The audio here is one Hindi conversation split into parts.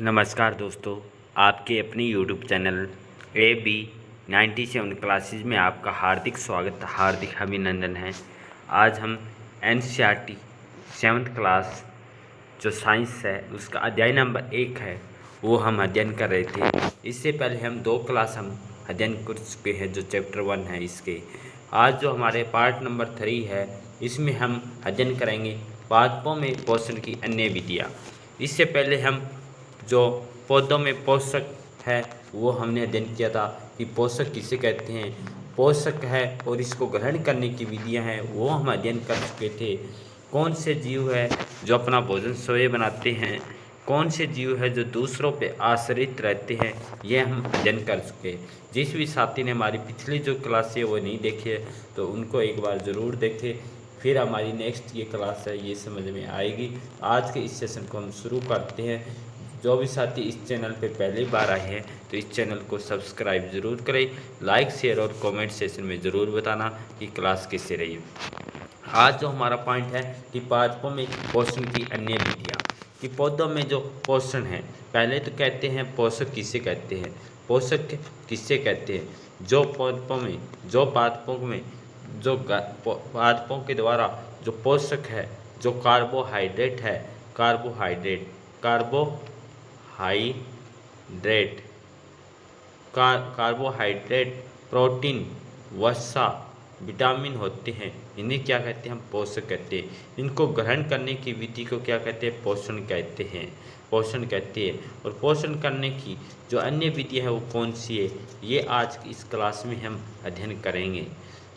नमस्कार दोस्तों, आपके अपने यूट्यूब चैनल AB97 क्लासेस में आपका हार्दिक स्वागत, हार्दिक अभिनंदन है। आज हम NCERT 7th क्लास जो साइंस है उसका अध्याय नंबर 1 है वो हम अध्ययन कर रहे थे। इससे पहले हम 2 क्लास हम अध्ययन कर चुके हैं जो चैप्टर 1 है इसके। आज जो हमारे पार्ट नंबर 3 है इसमें हम अध्ययन करेंगे पादपों में पोषण की अन्य विधियाँ। इससे पहले हम जो पौधों में पोषक है वो हमने अध्ययन किया था कि पोषक किसे कहते हैं, पोषक है और इसको ग्रहण करने की विधियां हैं वो हम अध्ययन कर चुके थे। कौन से जीव है जो अपना भोजन स्वयं बनाते हैं, कौन से जीव है जो दूसरों पे आश्रित रहते हैं, ये हम अध्ययन कर चुके हैं। जिस भी साथी ने हमारी पिछली जो क्लास है वो नहीं देखी है तो उनको एक बार ज़रूर देखें, फिर हमारी नेक्स्ट ये क्लास है ये समझ में आएगी। आज के इस सेशन को हम शुरू करते हैं। जो भी साथी इस चैनल पे पहली बार आए हैं तो इस चैनल को सब्सक्राइब ज़रूर करें, लाइक शेयर और कमेंट सेशन में ज़रूर बताना कि क्लास कैसे रही। आज जो हमारा पॉइंट है कि पादपों में पोषण की अन्य विधियाँ, कि पौधों में जो पोषण है, पहले तो कहते हैं पोषक किसे कहते हैं, पोषक किससे कहते हैं, जो पौधों में जो पादपों के द्वारा जो पोषक है, जो कार्बोहाइड्रेट है, कार्बोहाइड्रेट, प्रोटीन, वसा, विटामिन होते हैं, इन्हें क्या कहते हैं, हम पोषक कहते हैं। इनको ग्रहण करने की विधि को क्या कहते हैं, पोषण कहते हैं। और पोषण करने की जो अन्य विधियाँ है वो कौन सी है, ये आज इस क्लास में हम अध्ययन करेंगे।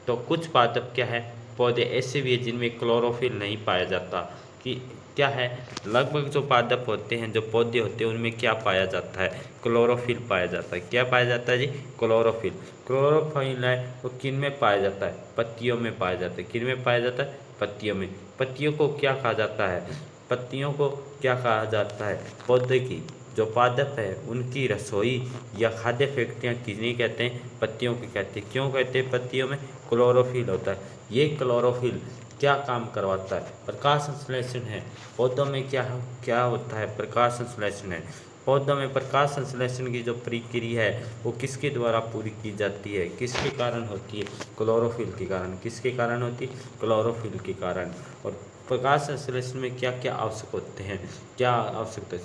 तो कुछ पादप क्या है, पौधे ऐसे भी है जिनमें क्लोरोफिल नहीं पाया जाता। कि क्या है, लगभग जो पादप होते हैं, जो पौधे होते हैं, उनमें क्या पाया जाता है, क्लोरोफिल पाया जाता है। क्या पाया जाता है जी, क्लोरोफिल है वो किन में पाया जाता है, पत्तियों में पाया जाता है। किन में पाया जाता है, पत्तियों में। पत्तियों को क्या कहा जाता है, पौधे की जो पादप है उनकी रसोई या खाद्य फैक्ट्रियाँ किन्हें कहते हैं, पत्तियों की कहते हैं। क्यों कहते हैं, पत्तियों में क्लोरोफिल होता है। ये क्लोरोफिल क्या काम करवाता है, प्रकाश संश्लेषण है। पौधों में क्या होता है, प्रकाश संश्लेषण है। पौधों में प्रकाश संश्लेषण की जो प्रक्रिया है वो किसके द्वारा पूरी की जाती है, किसके कारण होती है, क्लोरोफिल के कारण। किसके कारण होती है, क्लोरोफिल के कारण। और प्रकाश संश्लेषण में क्या क्या आवश्यक होते हैं, क्या आवश्यकता है,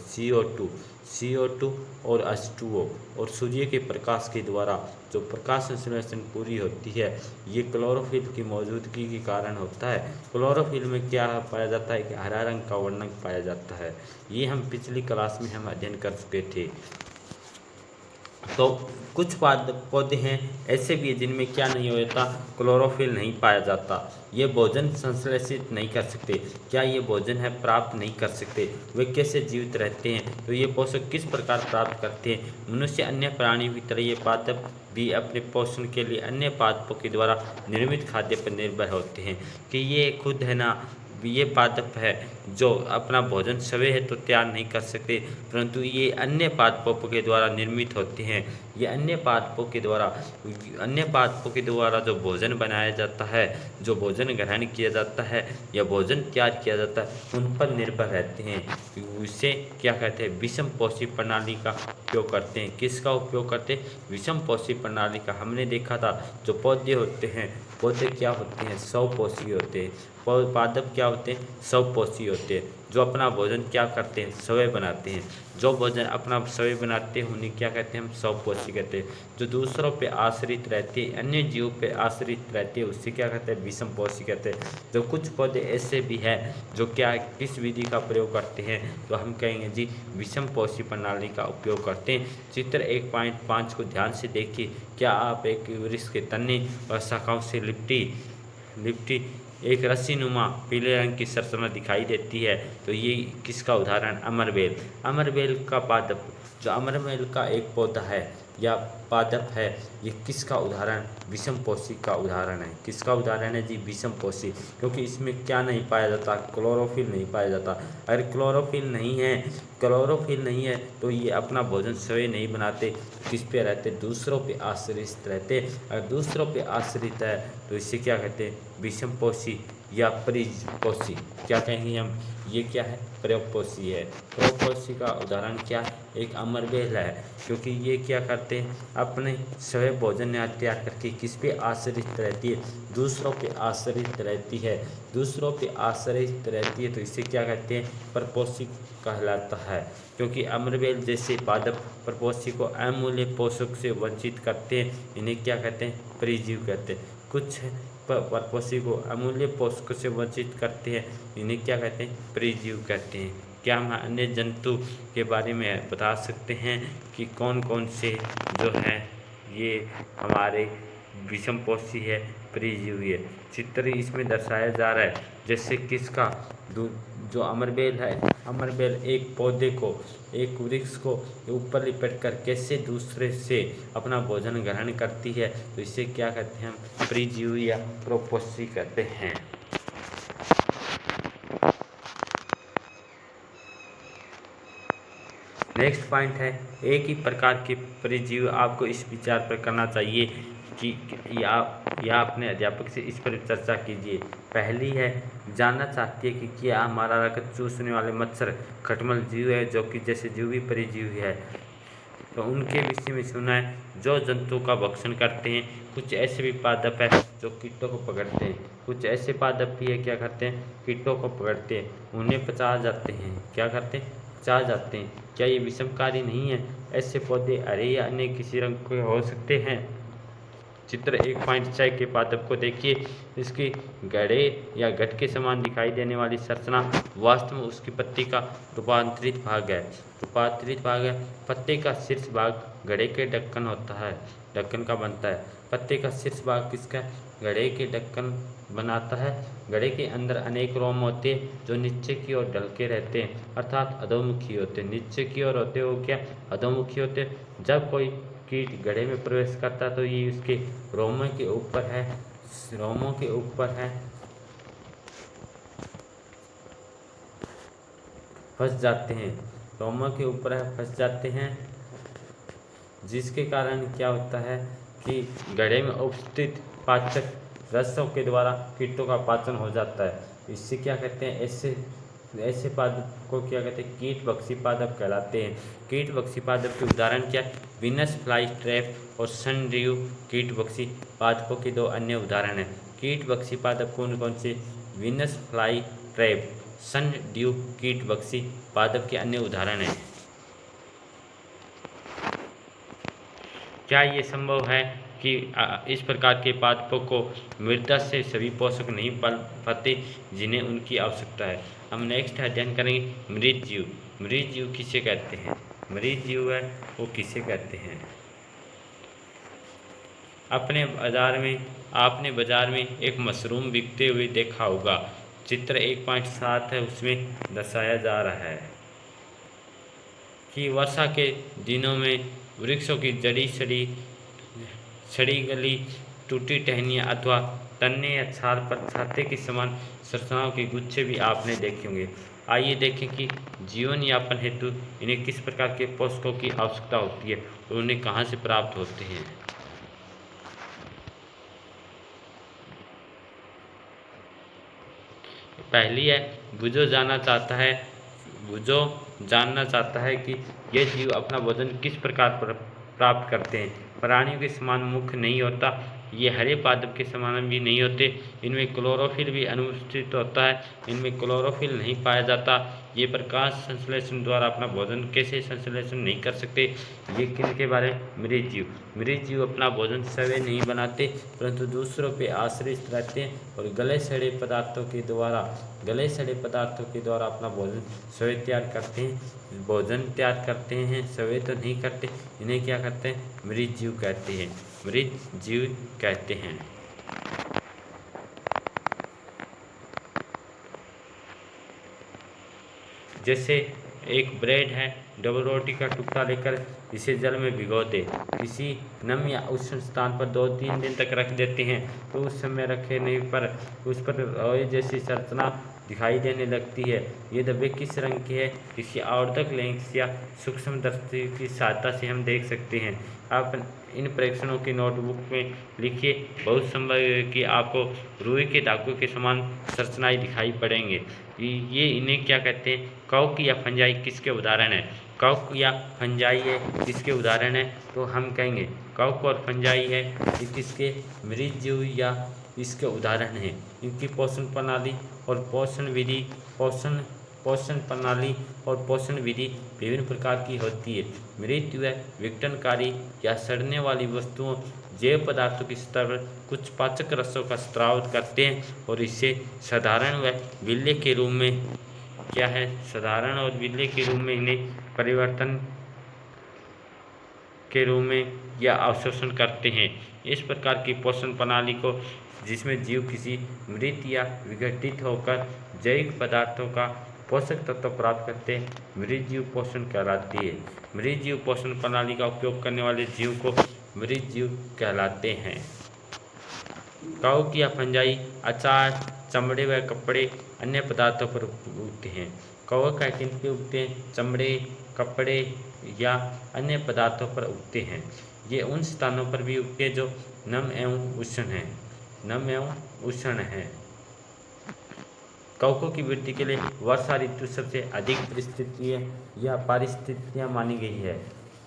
CO2 और H2O। और सूर्य के प्रकाश के द्वारा जो प्रकाश संश्लेषण पूरी होती है ये क्लोरोफिल की मौजूदगी के कारण होता है। क्लोरोफिल में क्या पाया जाता है कि हरा रंग का वर्णक पाया जाता है। ये हम पिछली क्लास में हम अध्ययन कर चुके थे। तो कुछ पौधे हैं ऐसे भी है जिनमें क्या नहीं होता, क्लोरोफिल नहीं पाया जाता। ये भोजन संश्लेषित नहीं कर सकते। क्या ये भोजन है प्राप्त नहीं कर सकते। वे कैसे जीवित रहते हैं, तो ये पोषक किस प्रकार प्राप्त करते हैं। मनुष्य अन्य प्राणियों की तरह ये पादप भी अपने पोषण के लिए अन्य पादपों के द्वारा निर्मित खाद्य पर निर्भर होते हैं। कि ये खुद है ना, ये पादप है जो अपना भोजन स्वयं है तो तैयार नहीं कर सकते, परंतु ये अन्य पादपों के द्वारा निर्मित होते हैं। ये अन्य पादपों के द्वारा जो भोजन बनाया जाता है, जो भोजन ग्रहण किया जाता है या भोजन तैयार किया जाता है, उन पर निर्भर रहते हैं। इसे क्या कहते हैं, विषम पोषी प्रणाली का उपयोग करते हैं। किसका उपयोग करते हैं, विषम पोषी प्रणाली का। हमने देखा था जो पौधे होते हैं, पौधे क्या होते हैं, स्वपोषी होते हैं। पादप क्या होते हैं, स्वपोषी होते हैं, जो अपना भोजन क्या करते हैं, स्वयं बनाते हैं। जो भोजन अपना स्वयं बनाते हैं उन्हें क्या कहते हैं, हम स्वपोषी कहते हैं। जो दूसरों पे आश्रित रहते हैं, अन्य जीवों पे आश्रित रहते हैं, उससे क्या कहते हैं, विषम पोषी कहते हैं। जो कुछ पौधे ऐसे भी हैं जो क्या किस विधि का प्रयोग करते हैं, तो हम कहेंगे जी विषम पोषी प्रणाली का उपयोग करते हैं। चित्र 1.5 को ध्यान से देखिए। क्या आप एक वृक्ष के तने और शाखाओं से लिपटी एक रस्सी नुमा पीले रंग की संरचना दिखाई देती है, तो ये किसका उदाहरण, अमरबेल का पादप। जो अमरबेल का एक पौधा है या पादप है, ये किसका उदाहरण, विषम पोषी का उदाहरण है। किसका उदाहरण है जी, विषम पोषी। क्योंकि इसमें क्या नहीं पाया जाता, क्लोरोफिल नहीं पाया जाता। अगर क्लोरोफिल नहीं है तो ये अपना भोजन स्वयं नहीं बनाते, किस पे रहते, दूसरों पे आश्रित रहते। अगर दूसरों पे आश्रित है तो इसे क्या कहते हैं, विषम पोषी या परिपोषी। क्या कहेंगे हम, ये क्या है, परिपोषी है। परिपोषी का उदाहरण क्या है, एक अमरबेल है, क्योंकि ये क्या करते हैं, अपने स्वयं भोजन तैयार करके किस पे आश्रित रहती है, दूसरों पे आश्रित रहती है, दूसरों पे आश्रित रहती है, तो इसे क्या कहते हैं, परपोषी कहलाता है। क्योंकि अमरबेल जैसे पादप परपोषी को अमूल्य पोषक से वंचित करते हैं, इन्हें क्या कहते हैं, परिजीव कहते हैं। कुछ परपोषी को अमूल्य पोषक से वंचित करते हैं, इन्हें क्या कहते हैं, परिजीव कहते हैं। क्या हम अन्य जंतु के बारे में बता सकते हैं कि कौन कौन से जो है ये हमारे विषमपोषी है, परिजीवी है। चित्र इसमें दर्शाया जा रहा है, जैसे किसका, जो अमरबेल है, अमरबेल एक पौधे को, एक वृक्ष को ऊपर लिपट कर कैसे दूसरे से अपना भोजन ग्रहण करती है, तो इसे क्या कहते हैं, हम परिजीवी या परपोषी कहते हैं। नेक्स्ट पॉइंट है, एक ही प्रकार के परिजीव आपको इस विचार पर करना चाहिए कि या अपने अध्यापक से इस पर चर्चा कीजिए। पहली है, जानना चाहती है कि क्या हमारा रक्त चूसने वाले मच्छर खटमल जीव है, जो कि जैसे जीव भी परिजीव है। तो उनके विषय में सुना है, जो जंतु का भक्षण करते हैं। कुछ ऐसे भी पादप है जो कीटों को पकड़ते हैं, कुछ ऐसे पादप भी है क्या करते हैं, कीटों को पकड़ते हैं, उन्हें पचा जाते हैं। क्या करते हैं, पचा जाते हैं। क्या ये विषमकारी नहीं है? ऐसे पौधे हरे या अन्य किसी रंग के हो सकते हैं। चित्र 1.6 के पादप को देखिए, इसकी गड़े या घट के समान दिखाई देने वाली संरचना वास्तव में उसकी पत्ती का रूपांतरित भाग है। रूपांतरित भाग है, पत्ते का शीर्ष भाग गड़े के ढक्कन होता है, ढक्कन का बनता है। पत्ते का शीर्ष भाग किसका, गड़े के ढक्कन बनाता है। गड़े के अंदर अनेक रोम होते हैं जो नीचे की ओर ढलके रहते हैं, अर्थात अधोमुखी होते हैं। नीचे की ओर होते हो क्या, अधोमुखी होते हैं। जब कोई कीट गड़े में प्रवेश करता तो ये उसके रोमों के ऊपर है, रोमों के ऊपर है फंस जाते हैं, रोमों के ऊपर है फंस जाते हैं, जिसके कारण क्या होता है कि गड़े में उपस्थित पाचक रसों के द्वारा कीटों का पाचन हो जाता है। इससे क्या कहते हैं, ऐसे पादप को क्या कहते हैं, कीटभक्षी पादप कहलाते हैं। कीटभक्षी पादप के उदाहरण क्या है, विनस फ्लाई ट्रैप और सनड्यू कीटभक्षी पादपों के दो अन्य उदाहरण हैं। कीटभक्षी पादप कौन कौन से, विनस फ्लाई ट्रैप, सनड्यू कीटभक्षी पादप के अन्य उदाहरण हैं। क्या ये संभव है कि इस प्रकार के पादपों को मृदा से सभी पोषक नहीं पा पाते जिन्हें उनकी आवश्यकता है। हम नेक्स्ट अध्ययन करेंगे मृत जीव। मृत जीव किसे कहते हैं, मृत जीव है वो किसे कहते हैं। आपने बाजार में एक मशरूम बिकते हुए देखा होगा। चित्र 1.7 है, उसमें दर्शाया जा रहा है कि वर्षा के दिनों में वृक्षों की जड़ी सड़ी गली टूटी टहनियाँ अथवा तन्ने या छाल पर छाते के समान संरचनाओं के गुच्छे भी आपने देखे होंगे। आइए देखें कि जीवन यापन हेतु इन्हें किस प्रकार के पोषकों की आवश्यकता होती है और उन्हें कहाँ से प्राप्त होते हैं। पहली है, बुझो जानना चाहता है कि ये जीव अपना भोजन किस प्रकार प्राप्त करते हैं। प्राणियों के समान मुख नहीं होता, ये हरे पादप के समान भी नहीं होते। इनमें क्लोरोफिल भी अनुपस्थित होता है, इनमें क्लोरोफिल नहीं पाया जाता। ये प्रकाश संश्लेषण द्वारा अपना भोजन कैसे संश्लेषण नहीं कर सकते। ये किनके बारे में, मृत जीव। मृत जीव अपना भोजन स्वयं नहीं बनाते परंतु दूसरों पे आश्रित रहते हैं और गले सड़े पदार्थों के द्वारा अपना भोजन स्वयं तैयार करते हैं, स्वयं तो नहीं करते। इन्हें क्या कहते हैं, मृत जीव कहते हैं। जैसे एक ब्रेड है, डबल रोटी का टुकड़ा लेकर इसे जल में भिगो दे, किसी नम या उष्ण स्थान पर 2-3 दिन तक रख देते हैं, तो उस समय रखने पर उस पर लोहे जैसी संरचना दिखाई देने लगती है। ये धब्बे किस रंग के हैं, किसी आवर्धक लेंस या सूक्ष्मदर्शी की सहायता से हम देख सकते हैं। आप इन परीक्षणों की नोटबुक में लिखिए। बहुत संभव है कि आपको रुई के धागों के समान संरचनाएं दिखाई पड़ेंगे। ये इन्हें क्या कहते हैं, कवक या फंजाई किसके उदाहरण है? कवक या फंजाई है किसके उदाहरण है? तो हम कहेंगे कवक और फंजाई है ये किसके, मृत जीव या इसके उदाहरण हैं। इनकी पोषण प्रणाली और पोषण विधि पोषण प्रणाली और पोषण विधि विभिन्न प्रकार की होती है। मृत व विघटनकारी या सड़ने वाली वस्तुओं जैव पदार्थों की सतह पर कुछ पाचक रसों का स्राव करते हैं और इससे साधारण व विरले के रूप में क्या है, साधारण और विरले के रूप में इन्हें परिवर्तन के रूप में या अवशोषण करते हैं। इस प्रकार की पोषण प्रणाली को, जिसमें जीव किसी मृत या विघटित होकर जैविक पदार्थों का पोषक तत्व प्राप्त करते हैं, मृत जीव पोषण कहलाती है। मृत जीव पोषण प्रणाली का उपयोग करने वाले जीव को मृत जीव कहलाते हैं। कवक या फंजाई अचार, चमड़े व कपड़े अन्य पदार्थों पर उगते हैं। कवक किन पे उगते हैं? चमड़े, कपड़े या अन्य पदार्थों पर उगते हैं। ये उन स्थानों पर भी उगते हैं जो नम एवं उष्ण है। कवकों की वृद्धि के लिए वर्षा ऋतु सबसे अधिक परिस्थितियाँ या पारिस्थितियाँ मानी गई है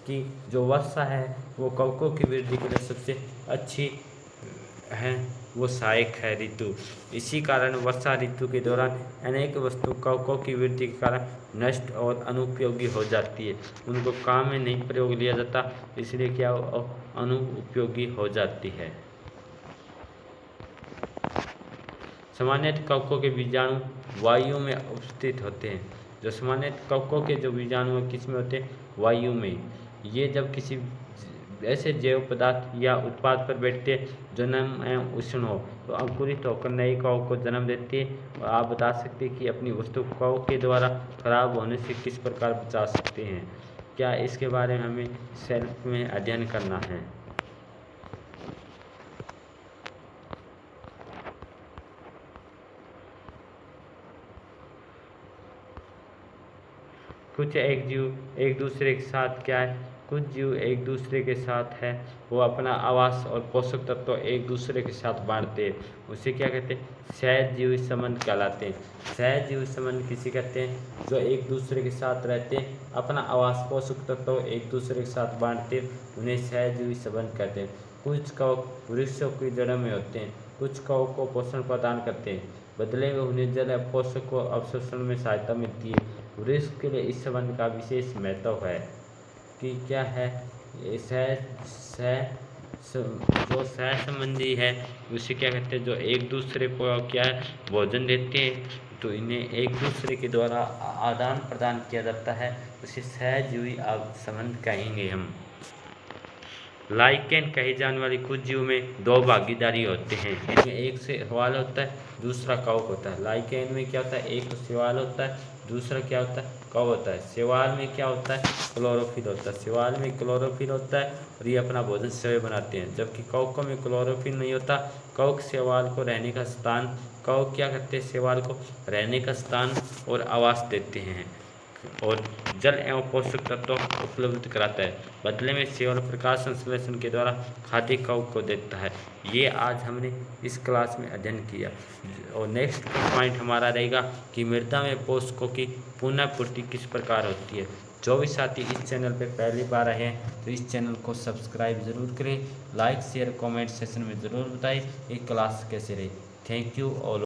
कि जो वर्षा है वो कवकों की वृद्धि के लिए सबसे अच्छी है, वो सहायक है ऋतु। इसी कारण वर्षा ऋतु के दौरान अनेक वस्तु कवकों की वृद्धि के कारण नष्ट और अनुपयोगी हो जाती है। उनको काम में नहीं प्रयोग लिया जाता, इसलिए क्या अनुपयोगी हो जाती है। सामान्यतः कवकों के बीजाणु वायु में उपस्थित होते हैं। जो सामान्यतः कवकों के जो बीजाणु हैं किस में होते हैं? वायु में। ये जब किसी ऐसे जैव पदार्थ या उत्पाद पर बैठते हैं जो नम एवं उष्ण हो तो अंकुरित होकर नए कवक को जन्म देते हैं। और आप बता सकते हैं कि अपनी वस्तु कवक के द्वारा खराब होने से किस प्रकार बचा सकते हैं। क्या इसके बारे में हमें सेल्फ में अध्ययन करना है। कुछ एक जीव एक दूसरे के साथ क्या है, कुछ जीव एक दूसरे के साथ है वो अपना आवास और पोषक तत्व एक दूसरे के साथ बांटते हैं। उसे क्या कहते हैं? सहजीवी संबंध कहलाते हैं। सहजीवी संबंध किसे कहते हैं? जो एक दूसरे के साथ रहते हैं, अपना आवास पोषक तत्व एक दूसरे के साथ बांटते हैं, उन्हें सहजीवी संबंध कहते हैं। कुछ कवक वृक्षों की जड़ों में होते हैं, कुछ कवक को पोषण प्रदान करते हैं, बदले में उन्हें जल पोषक को अवशोषण में सहायता मिलती है। वृक्ष के लिए इस संबंध का विशेष महत्व है कि क्या है, जो सह संबंधी है उसे क्या कहते हैं? जो एक दूसरे को क्या है, भोजन देते हैं, तो इन्हें एक दूसरे के द्वारा आदान प्रदान किया जाता है, उसे सहजीवी संबंध कहेंगे हम। लाइकेन कही जाने वाली कुछ जीव में दो भागीदारी होते हैं। इनमें एक शैवाल होता है, दूसरा कवक होता है। लाइकेन में क्या होता है? एक शैवाल होता है, दूसरा क्या होता है? कवक होता है। शैवाल में क्या होता है? क्लोरोफिल होता है। शैवाल में क्लोरोफिल होता है और ये अपना भोजन स्वयं बनाते हैं, जबकि कवकों में क्लोरोफिल नहीं होता। कवक शैवाल को रहने का स्थान, कवक क्या करते हैं? शैवाल को रहने का स्थान और आवास देते हैं और जल एवं पोषक तत्व उपलब्ध कराता है। बदले में शैवाल प्रकाश संश्लेषण के द्वारा खाद्य कवक को देता है। ये आज हमने इस क्लास में अध्ययन किया। और नेक्स्ट पॉइंट हमारा रहेगा कि मृदा में पोषकों की पुनः पूर्ति किस प्रकार होती है। जो भी साथी इस चैनल पर पहली बार आए हैं तो इस चैनल को सब्सक्राइब ज़रूर करें, लाइक शेयर कमेंट सेक्शन में ज़रूर बताएं ये क्लास कैसे रही। Thank you all.